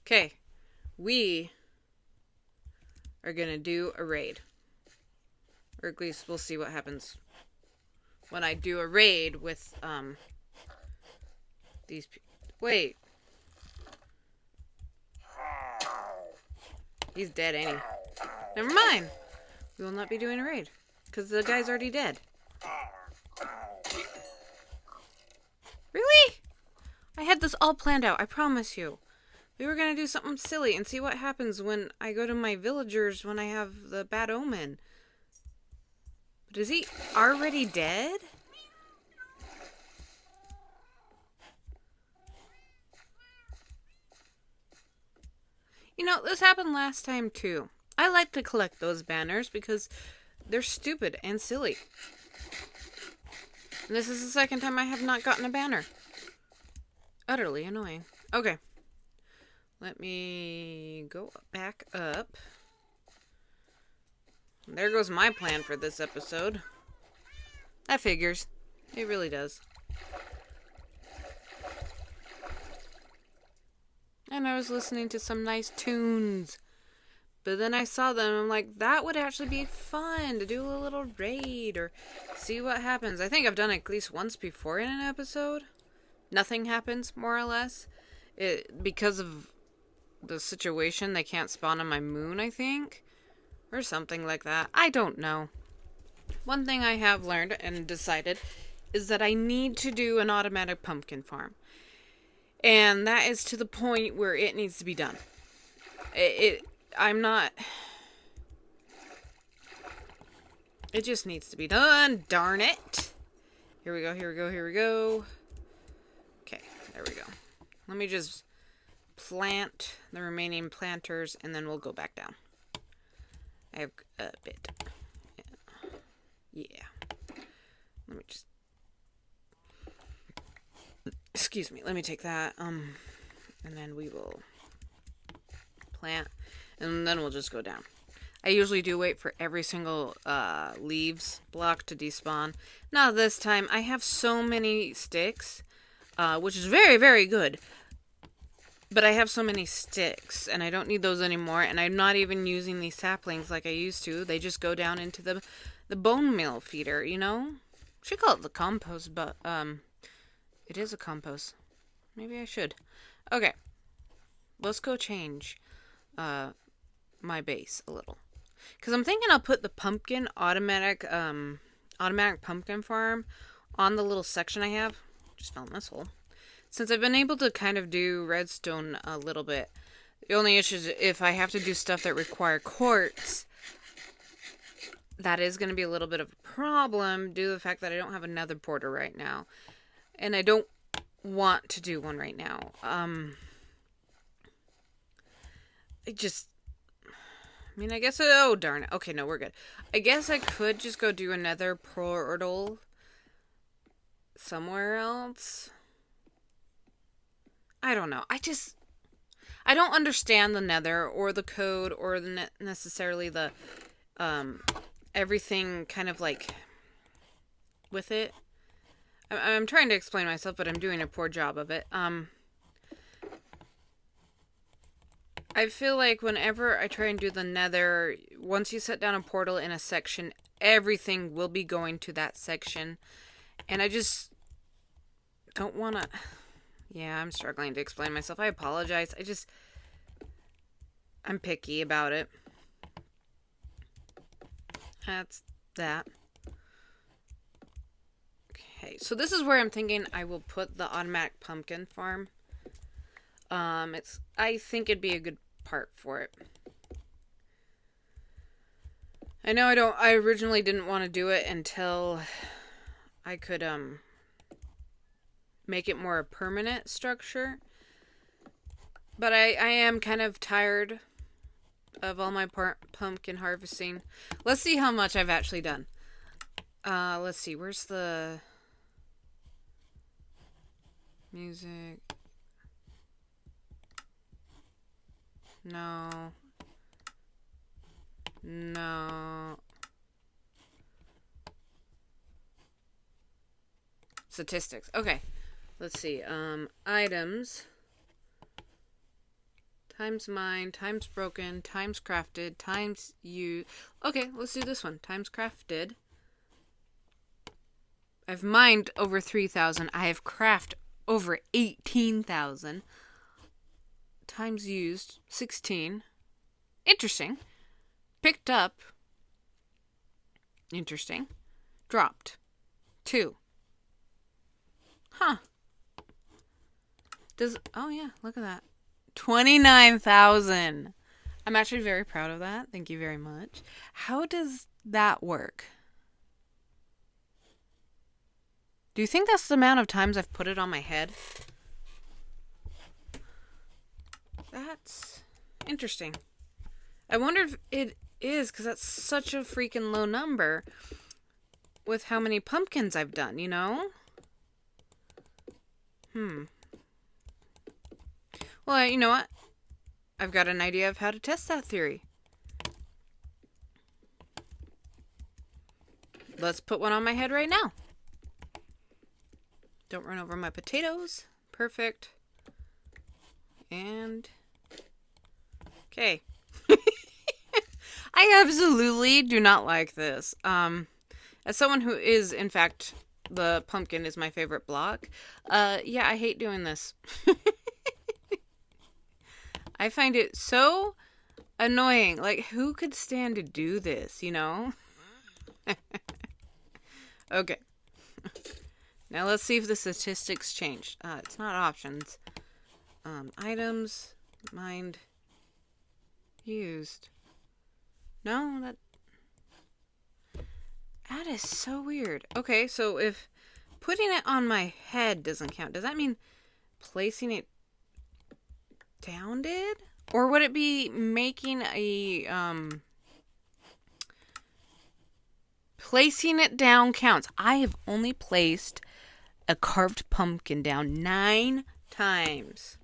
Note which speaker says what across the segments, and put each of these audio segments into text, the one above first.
Speaker 1: Okay, we are gonna do a raid. Or at least we'll see what happens when I do a raid with, these people. Wait, he's dead, ain't he? Never mind. We will not be doing a raid. Because the guy's already dead. Really? I had this all planned out, I promise you. We were gonna do something silly and see what happens when I go to my villagers when I have the bad omen. But is he already dead? You know, this happened last time too. I like to collect those banners because they're stupid and silly. And this is the second time I have not gotten a banner. Utterly annoying. Okay. Let me go back up. There goes my plan for this episode. That figures. It really does. And I was listening to some nice tunes. But then I saw them and I'm like, that would actually be fun to do a little raid or see what happens. I think I've done it at least once before in an episode. Nothing happens, more or less. Because of the situation, they can't spawn on my moon, I think. Or something like that. I don't know. One thing I have learned and decided is that I need to do an automatic pumpkin farm. And that is to the point where it needs to be done. I'm not... It just needs to be done. Darn it. Here we go, here we go, here we go. Okay, there we go. Let me just plant the remaining planters and then we'll go back down. I have a bit. Yeah. Let me just... Excuse me. Let me take that. And then we will plant. And then we'll just go down. I usually do wait for every single leaves block to despawn. Now this time, I have so many sticks, which is very, very good. But I have so many sticks, and I don't need those anymore. And I'm not even using these saplings like I used to. They just go down into the bone meal feeder, you know? Should call it the compost, but it is a compost. Maybe I should. Okay, let's go change my base a little. Because I'm thinking I'll put the pumpkin automatic pumpkin farm on the little section I have. Just fell in this hole. Since I've been able to kind of do redstone a little bit, the only issue is if I have to do stuff that require quartz, that is going to be a little bit of a problem due to the fact that I don't have a nether portal right now. And I don't want to do one right now. I guess, oh darn it. Okay, no, we're good. I guess I could just go do another portal somewhere else. I don't know. I don't understand the nether or the code or necessarily the, everything kind of like with it. I'm trying to explain myself, but I'm doing a poor job of it. I feel like whenever I try and do the nether, once you set down a portal in a section, everything will be going to that section. And I just don't want to... Yeah, I'm struggling to explain myself. I apologize. I'm picky about it. That's that. Okay, so this is where I'm thinking I will put the automatic pumpkin farm. I think it'd be a good part for it. I know I originally didn't want to do it until I could, make it more a permanent structure. But I am kind of tired of all my pumpkin harvesting. Let's see how much I've actually done. Let's see, where's the music? No. No. Statistics. Okay. Let's see. Items. Times mined, times broken, times crafted, times you. Okay, let's do this one. Times crafted. I've mined over 3,000. I have crafted over 18,000. Times used 16. Interesting. Picked up. Interesting. Dropped 2. Huh. Oh yeah, look at that. 29,000. I'm actually very proud of that. Thank you very much. How does that work? Do you think that's the amount of times I've put it on my head? That's interesting. I wonder if it is, because that's such a freaking low number with how many pumpkins I've done, you know? Well, you know what? I've got an idea of how to test that theory. Let's put one on my head right now. Don't run over my potatoes. Perfect. And... okay. I absolutely do not like this. As someone who is, in fact, the pumpkin is my favorite block. Yeah, I hate doing this. I find it so annoying. Like, who could stand to do this, you know? Okay. Now let's see if the statistics changed. It's not options. Items, mined, used. No, that is so weird. Okay, so if putting it on my head doesn't count, does that mean placing it down did? Or would it be making a, placing it down counts? I have only placed a carved pumpkin down 9 times.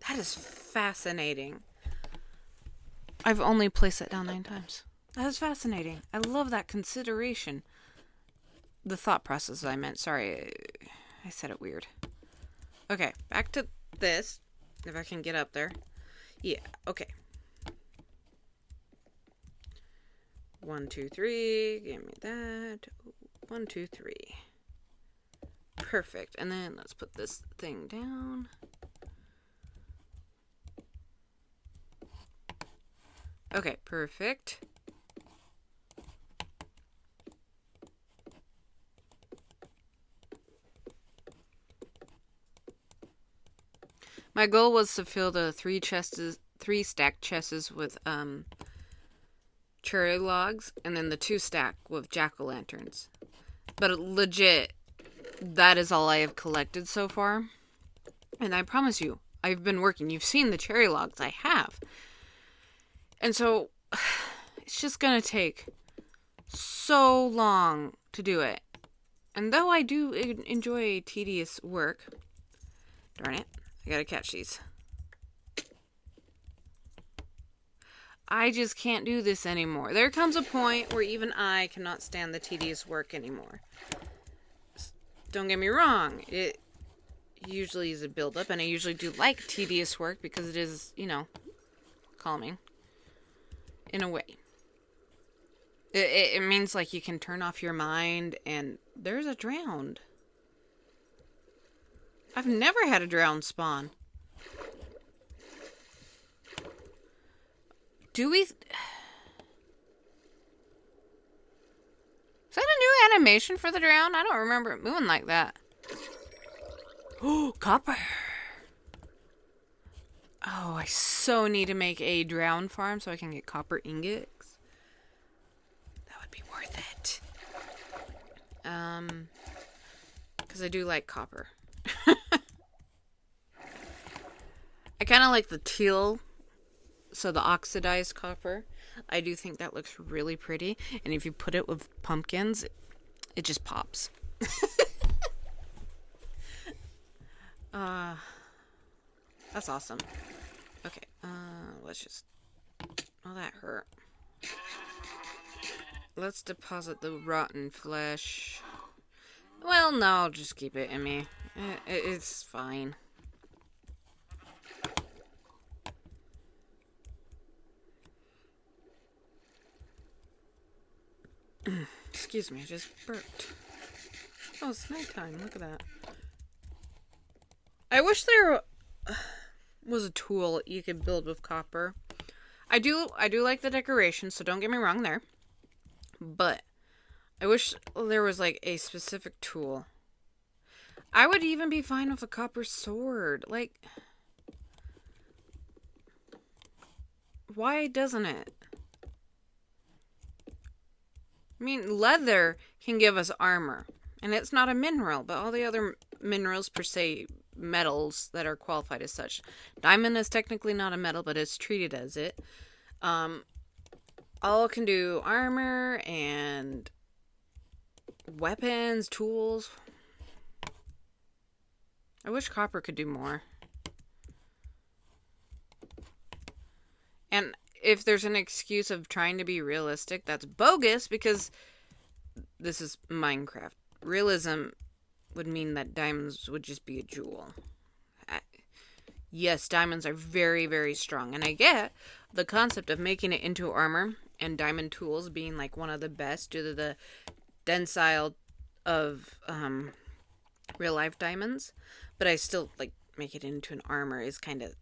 Speaker 1: That is fascinating. I've only placed it down 9 times. That is fascinating. I love that consideration. The thought process I meant. Sorry, I said it weird. Okay, back to this. If I can get up there. Yeah, okay. 1, 2, 3. Give me that. 1, 2, 3. Perfect. And then let's put this thing down. Okay, perfect. My goal was to fill the 3 stacked chests with cherry logs, and then the 2 stack with jack-o'-lanterns. But legit, that is all I have collected so far. And I promise you, I've been working. You've seen the cherry logs. I have. And so, it's just gonna take so long to do it. And though I do enjoy tedious work, darn it, I gotta catch these. I just can't do this anymore. There comes a point where even I cannot stand the tedious work anymore. Don't get me wrong, it usually is a build-up, and I usually do like tedious work because it is, you know, calming. In a way. It means, like, you can turn off your mind, and there's a drowned. I've never had a drowned spawn. Do we... Is that a new animation for the drown? I don't remember it moving like that. Oh, copper. Oh, I so need to make a drown farm so I can get copper ingots. That would be worth it. Because I do like copper. I kind of like the teal, so the oxidized copper. I do think that looks really pretty. And if you put it with pumpkins, it just pops. That's awesome. Okay, let's just... Oh, that hurt. Let's deposit the rotten flesh. Well, no, I'll just keep it in me. It's fine. Excuse me, I just burped. Oh, it's nighttime. Look at that. I wish there was a tool you could build with copper. I do like the decoration, so don't get me wrong there. But I wish there was like a specific tool. I would even be fine with a copper sword. Like, why doesn't it? I mean, leather can give us armor, and it's not a mineral, but all the other minerals, per se, metals that are qualified as such. Diamond is technically not a metal, but it's treated as it. All can do armor and weapons, tools. I wish copper could do more. And if there's an excuse of trying to be realistic, that's bogus, because this is Minecraft. Realism would mean that diamonds would just be a jewel. Yes, diamonds are very, very strong. And I get the concept of making it into armor and diamond tools being like one of the best due to the tensile of real life diamonds. But I still like make it into an armor is kind of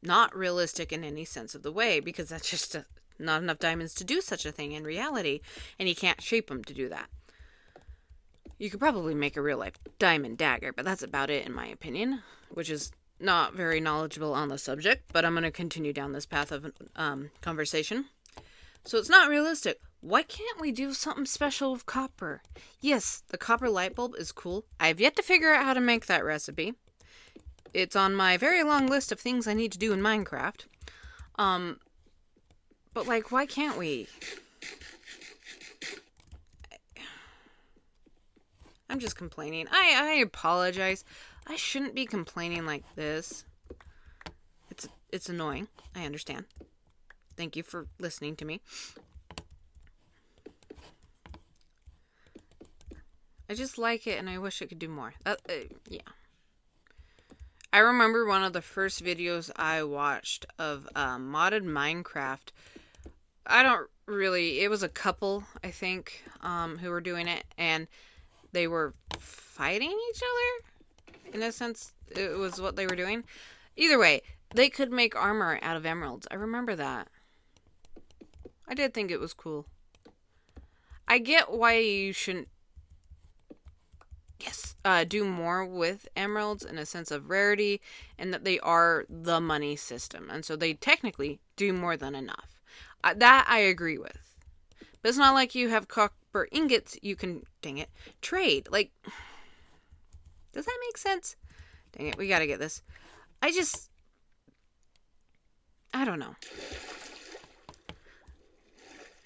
Speaker 1: not realistic in any sense of the way, because that's just not enough diamonds to do such a thing in reality, and you can't shape them to do that. You could probably make a real life diamond dagger, but that's about it in my opinion, which is not very knowledgeable on the subject, but I'm going to continue down this path of conversation. So it's not realistic. Why can't we do something special with copper? Yes, the copper light bulb is cool. I have yet to figure out how to make that recipe. It's on my very long list of things I need to do in Minecraft. But like, why can't we? I'm just complaining. I apologize. I shouldn't be complaining like this. It's annoying. I understand. Thank you for listening to me. I just like it, and I wish it could do more. Yeah. I remember one of the first videos I watched of modded Minecraft. It was a couple, I think, who were doing it, and they were fighting each other. In a sense, it was what they were doing. Either way, they could make armor out of emeralds. I remember that. I did think it was cool. I get why you shouldn't do more with emeralds in a sense of rarity, and that they are the money system, and so they technically do more than enough. That I agree with. But it's not like you have copper ingots you can, dang it, trade. Like, does that make sense? Dang it, we gotta get this. I don't know.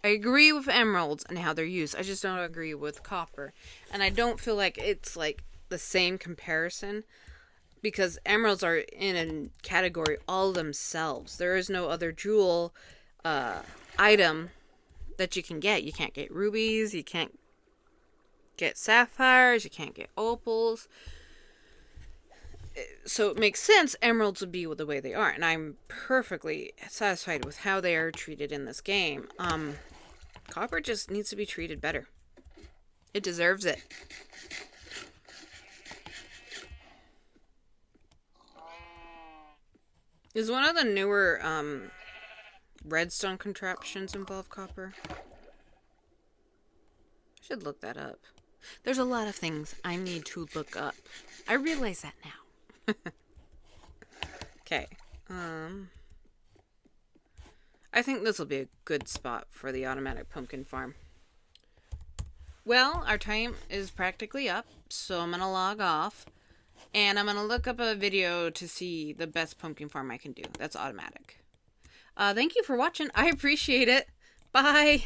Speaker 1: I agree with emeralds and how they're used. I just don't agree with copper. And I don't feel like it's like the same comparison, because emeralds are in a category all themselves. There is no other jewel item that you can get. You can't get rubies, you can't get sapphires, you can't get opals. So it makes sense emeralds would be the way they are, and I'm perfectly satisfied with how they are treated in this game. Copper just needs to be treated better. It deserves it. Is one of the newer redstone contraptions involve copper? I should look that up. There's a lot of things I need to look up. I realize that now. Okay. I think this will be a good spot for the automatic pumpkin farm. Well, our time is practically up, so I'm going to log off. And I'm going to look up a video to see the best pumpkin farm I can do. That's automatic. Thank you for watching. I appreciate it. Bye.